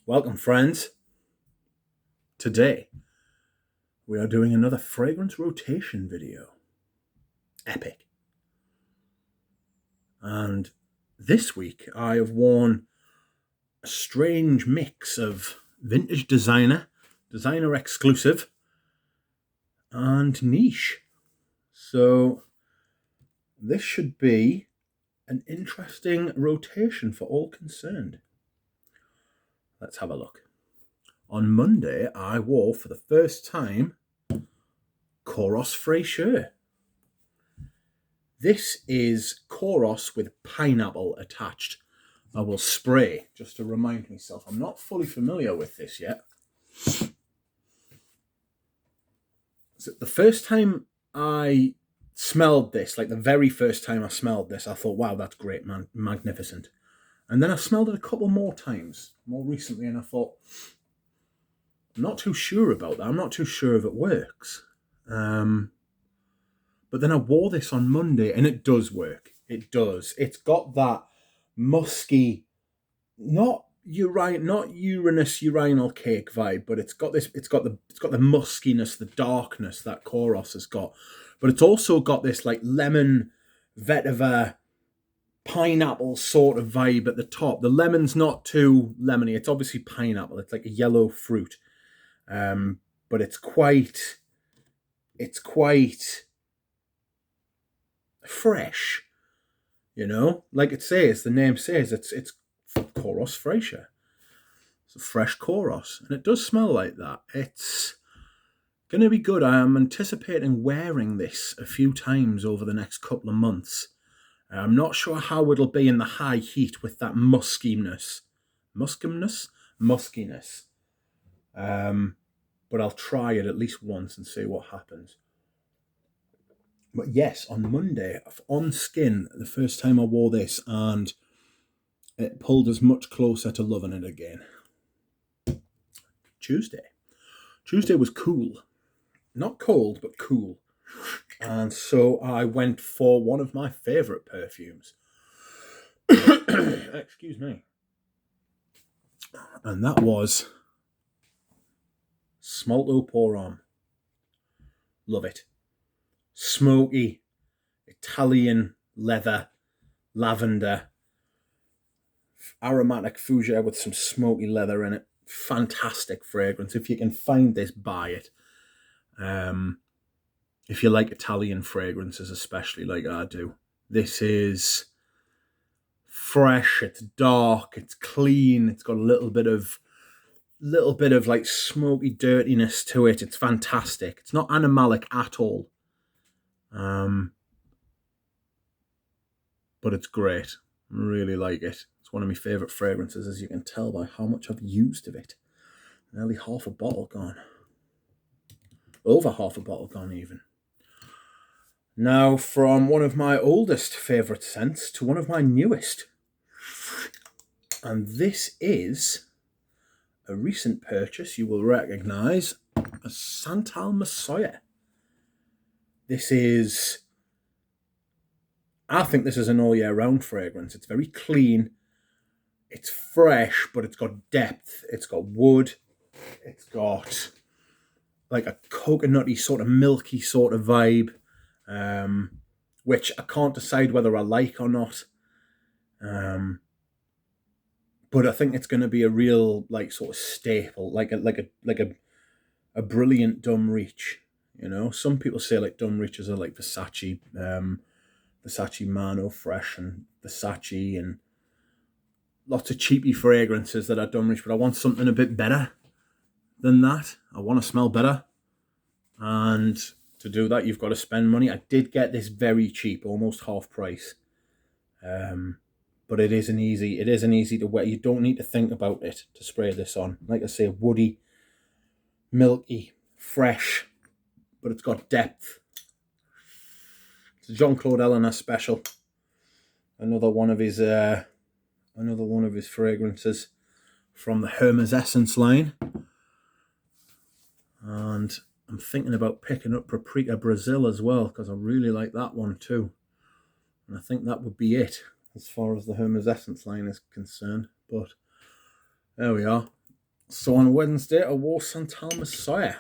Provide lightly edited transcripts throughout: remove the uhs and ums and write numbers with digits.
Welcome, friends. Today, we are doing another fragrance rotation video. Epic. And this week, I have worn a strange mix of vintage designer exclusive, and niche. So, this should be an interesting rotation for all concerned. Let's have a look. On Monday, I wore for the first time Korres Frasier. This is Korres with pineapple attached. I will spray just to remind myself. I'm not fully familiar with this yet. So the first time I smelled this, like the very first time I smelled this, I thought, wow, that's great, man, magnificent. And then I smelled it a couple more times, more recently, and I thought, I'm not too sure about that. I'm not too sure if it works. But then I wore this on Monday, and it does work. It does. It's got that musky, not Uranus urinal cake vibe, but it's got the muskiness, the darkness that Korres has got. But it's also got this like lemon, vetiver, pineapple sort of vibe at the top. The lemon's not too lemony. It's obviously pineapple. It's like a yellow fruit. But it's quite fresh, you know, like it says, the name says, it's Korres Frasier. It's a fresh Korres, and it does smell like that. It's going to be good. I am anticipating wearing this a few times over the next couple of months. I'm not sure how it'll be in the high heat with that muskiness. But I'll try it at least once and see what happens. But yes, on Monday, on skin, the first time I wore this, and it pulled us much closer to loving it again. Tuesday was cool. Not cold, but cool. And so I went for one of my favourite perfumes. Excuse me. And that was Smolto Pour Homme. Love it. Smoky, Italian leather, lavender, aromatic fougere with some smoky leather in it. Fantastic fragrance. If you can find this, buy it. If you like Italian fragrances, especially like I do. This is fresh, it's dark, it's clean, it's got a little bit of like smoky dirtiness to it. It's fantastic. It's not animalic at all. But it's great. I really like it. It's one of my favourite fragrances, as you can tell by how much I've used of it. Nearly half a bottle gone. Over half a bottle gone, even. Now, from one of my oldest favourite scents to one of my newest. And this is a recent purchase you will recognise as Santal Messiah. I think this is an all year round fragrance. It's very clean. It's fresh, but it's got depth. It's got wood. It's got like a coconutty sort of milky sort of vibe, which I can't decide whether I like or not. But I think it's going to be a real like sort of staple, like a brilliant Dumb Reach. You know, some people say like Dumb Reaches are like Versace, Versace Mano Fresh and Versace and lots of cheapy fragrances that are Dumb Reach, but I want something a bit better than that. I want to smell better. And to do that, you've got to spend money. I did get this very cheap, almost half price. But it isn't easy to wear. You don't need to think about it to spray this on. Like I say, woody, milky, fresh, but it's got depth. It's a Jean-Claude Eleanor special. Another one of his fragrances from the Hermes Essence line. And I'm thinking about picking up Paprika Brazil as well, because I really like that one too. And I think that would be it as far as the Hermes Essence line is concerned. But there we are. So on Wednesday, I wore Santal Messiah.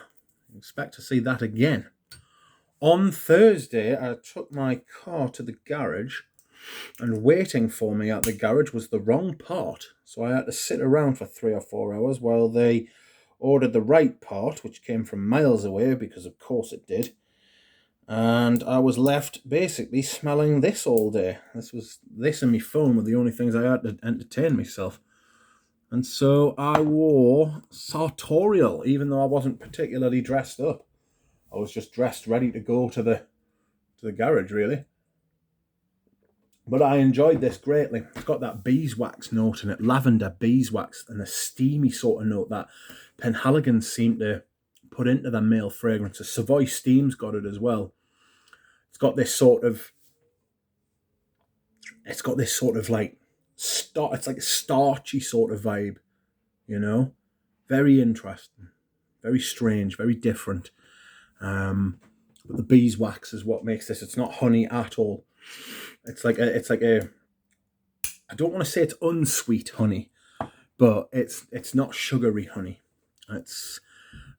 Expect to see that again. On Thursday, I took my car to the garage, and waiting for me at the garage was the wrong part. So I had to sit around for 3 or 4 hours while they ordered the right part, which came from miles away, because of course it did. And I was left basically smelling this all day. This and my phone were the only things I had to entertain myself. And so I wore Sartorial, even though I wasn't particularly dressed up. I was just dressed, ready to go to the garage, really. But I enjoyed this greatly. It's got that beeswax note in it, lavender beeswax, and a steamy sort of note that Penhaligon's seem to put into their male fragrances. Savoy Steam's got it as well. It's got this sort of like it's like a starchy sort of vibe, you know? Very interesting, very strange, very different. But the beeswax is what makes this. It's not honey at all. It's like a I don't want to say it's unsweet honey, but it's not sugary honey. It's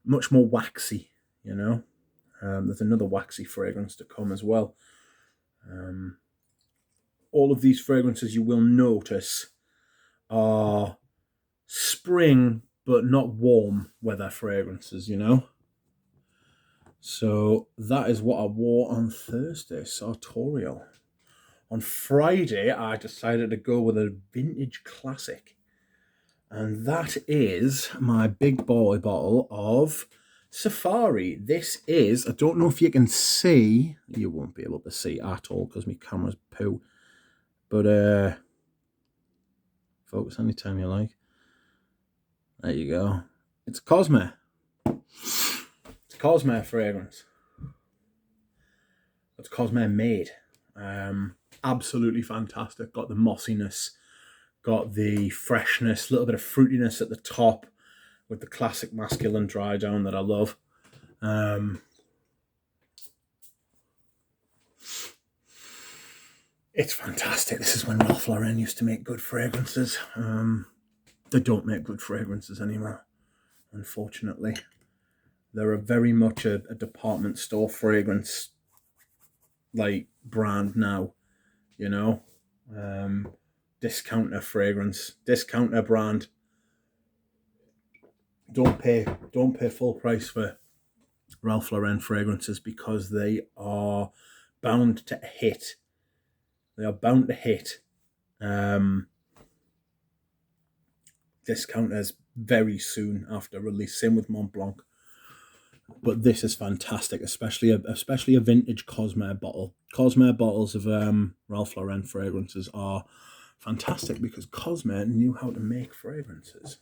much more waxy, you know. There's another waxy fragrance to come as well. All of these fragrances you will notice are spring but not warm weather fragrances, you know. So that is what I wore on Thursday, Sartorial. On Friday, I decided to go with a vintage classic. And that is my big boy bottle of Safari. This is, I don't know if you can see, you won't be able to see at all because my camera's poo. But focus anytime you like. There you go. It's Cosme. It's a Cosme fragrance. It's Cosme made. Absolutely fantastic. Got the mossiness, got the freshness, a little bit of fruitiness at the top with the classic masculine dry down that I love. It's fantastic. This is when Ralph Lauren used to make good fragrances. They don't make good fragrances anymore, unfortunately. They're very much a department store fragrance like brand now, you know. Discounter fragrance, discounter brand. Don't pay full price for Ralph Lauren fragrances because they are bound to hit. They are bound to hit discounters very soon after release. Same with Mont Blanc. But this is fantastic, especially a vintage Cosme bottle. Cosme bottles of Ralph Lauren fragrances are fantastic because Cosme knew how to make fragrances.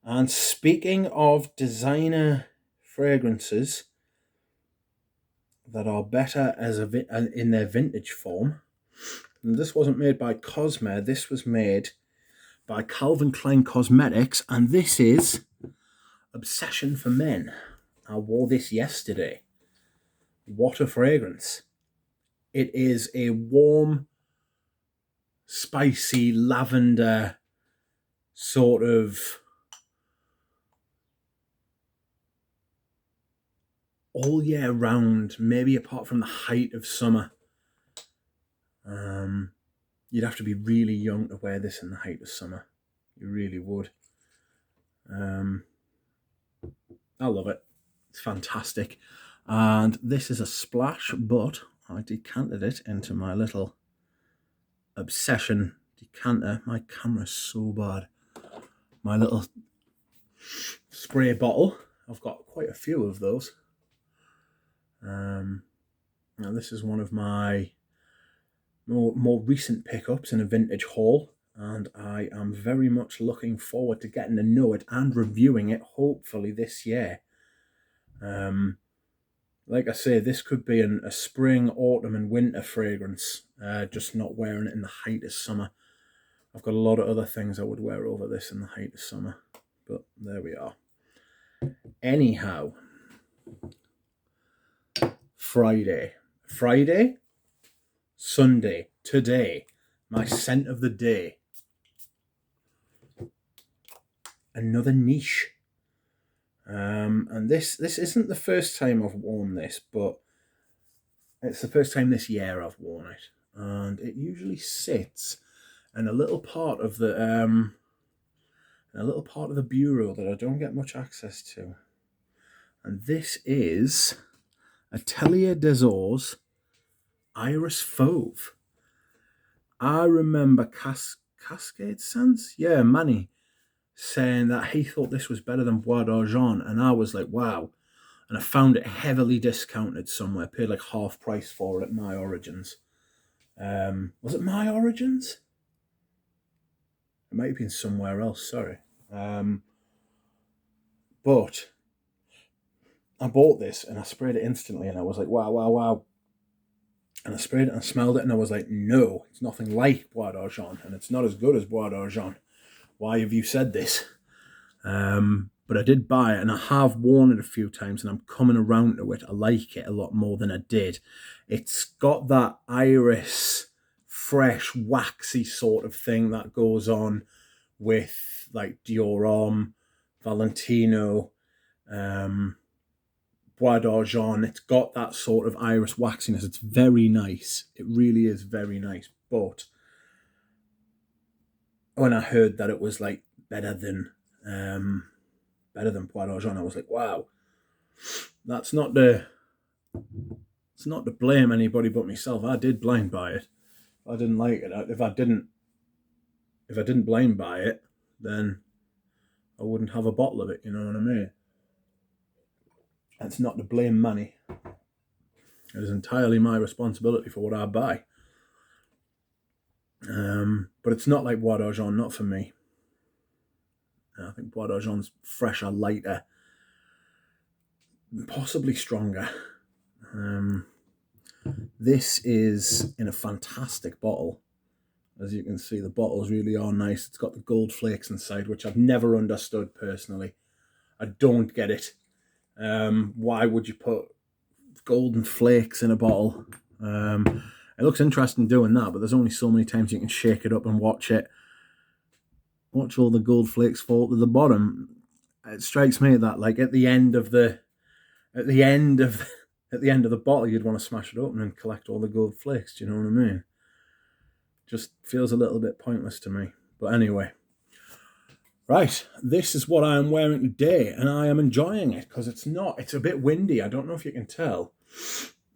And speaking of designer fragrances that are better in their vintage form, and this wasn't made by Cosme, this was made by Calvin Klein Cosmetics, and this is Obsession for Men. I wore this yesterday. What a fragrance. It is a warm, spicy lavender sort of all year round, maybe apart from the height of summer. You'd have to be really young to wear this in the height of summer. You really would. I love it. It's fantastic. And this is a splash, but I decanted it into my little Obsession decanter. My camera's so bad. My little spray bottle. I've got quite a few of those. Now this is one of my more recent pickups in a vintage haul, and I am very much looking forward to getting to know it and reviewing it, hopefully this year. Like I say, this could be a spring, autumn and winter fragrance, just not wearing it in the height of summer. I've got a lot of other things I would wear over this in the height of summer, but there we are. Anyhow, Friday, Sunday, today, my scent of the day. another niche. And this isn't the first time I've worn this, but it's the first time this year I've worn it. And it usually sits in a little part of the bureau that I don't get much access to. And this is Atelier des Ors Iris Fauve. I remember Cascade Sans? Yeah, Manny saying that he thought this was better than Bois d'Argent, and I was like, wow. And I found it heavily discounted somewhere, paid like half price for it at My Origins. Was it My Origins? It might have been somewhere else, sorry. But I bought this and I sprayed it instantly and I was like, wow, wow, wow. And I sprayed it and I smelled it and I was like, no, it's nothing like Bois d'Argent and it's not as good as Bois d'Argent. Why have you said this? But I did buy it and I have worn it a few times and I'm coming around to it. I like it a lot more than I did. It's got that iris, fresh, waxy sort of thing that goes on with like Dior Homme, Valentino, Bois d'Argent. It's got that sort of iris waxiness. It's very nice. It really is very nice. But when I heard that it was like better than Bois d'Argent, I was like, wow. It's not to blame anybody but myself. I did blind buy it. I didn't like it. If I didn't blind buy it, then I wouldn't have a bottle of it, you know what I mean? It's not to blame money. It is entirely my responsibility for what I buy. But it's not like Bois d'Argent, not for me. I think Bois d'Argent's fresher, lighter, possibly stronger. This is in a fantastic bottle. As you can see, the bottles really are nice. It's got the gold flakes inside, which I've never understood personally. I don't get it. Why would you put golden flakes in a bottle? It looks interesting doing that, but there's only so many times you can shake it up and watch all the gold flakes fall to the bottom. It strikes me that like at the end of the bottle, you'd want to smash it open and collect all the gold flakes. Do you know what I mean? Just feels a little bit pointless to me. But anyway, right, this is what I am wearing today, and I am enjoying it because it's a bit windy. I don't know if you can tell.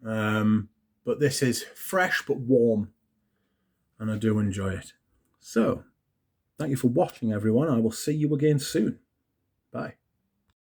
But this is fresh but warm, and I do enjoy it. So, thank you for watching, everyone. I will see you again soon. Bye.